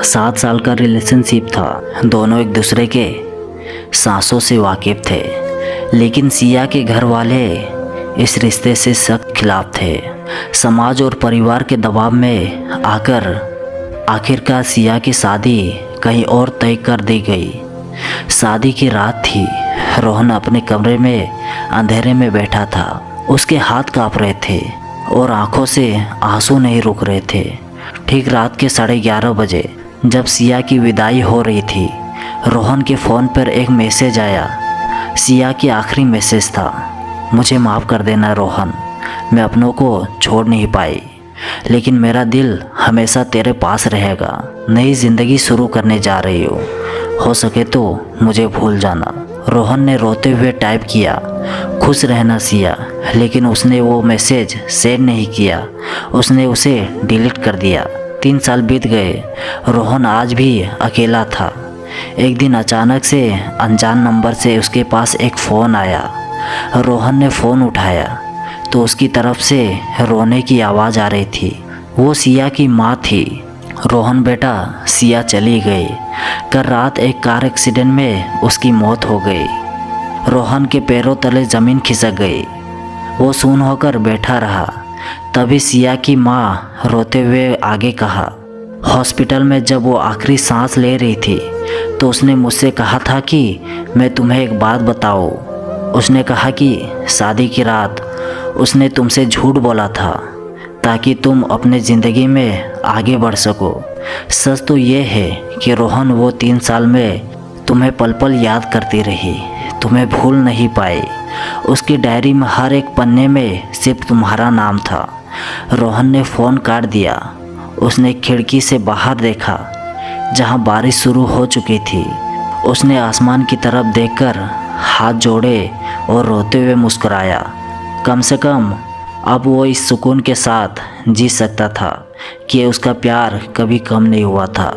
7 साल का रिलेशनशिप था। दोनों एक दूसरे के सांसों से वाकिफ थे, लेकिन सिया के घर वाले इस रिश्ते से सख्त खिलाफ थे। समाज और परिवार के दबाव में आखिरकार सिया की शादी कहीं और तय कर दी गई। शादी की रात थी। रोहन अपने कमरे में अंधेरे में बैठा था। उसके हाथ कांप रहे थे और आंखों से आंसू नहीं रुक रहे थे। ठीक रात के 11:30 बजे जब सिया की विदाई हो रही थी, रोहन के फ़ोन पर एक मैसेज आया। सिया की आखिरी मैसेज था, मुझे माफ़ कर देना रोहन, मैं अपनों को छोड़ नहीं पाई, लेकिन मेरा दिल हमेशा तेरे पास रहेगा। नई ज़िंदगी शुरू करने जा रही हो सके तो मुझे भूल जाना। रोहन ने रोते हुए टाइप किया, खुश रहना सिया, लेकिन उसने वो मैसेज सेंड नहीं किया। उसने उसे डिलीट कर दिया। 3 साल बीत गए। रोहन आज भी अकेला था। एक दिन अचानक से अनजान नंबर से उसके पास एक फ़ोन आया। रोहन ने फ़ोन उठाया तो उसकी तरफ से रोने की आवाज़ आ रही थी। वो सिया की माँ थी। रोहन बेटा, सिया चली गई। कल रात एक कार एक्सीडेंट में उसकी मौत हो गई। रोहन के पैरों तले ज़मीन खिसक गई। वो सून होकर बैठा रहा। तभी सिया की माँ रोते हुए आगे कहा, हॉस्पिटल में जब वो आखिरी सांस ले रही थी तो उसने मुझसे कहा था कि मैं तुम्हें एक बात बताऊं। उसने कहा कि शादी की रात उसने तुमसे झूठ बोला था ताकि तुम अपने ज़िंदगी में आगे बढ़ सको। सच तो ये है कि रोहन वो 3 साल में तुम्हें पल पल याद करती रही, तुम्हें भूल नहीं पाई। उसकी डायरी में हर एक पन्ने में सिर्फ तुम्हारा नाम था। रोहन ने फ़ोन काट दिया। उसने खिड़की से बाहर देखा जहां बारिश शुरू हो चुकी थी। उसने आसमान की तरफ देखकर हाथ जोड़े और रोते हुए मुस्कुराया। कम से कम अब वो इस सुकून के साथ जी सकता था कि उसका प्यार कभी कम नहीं हुआ था।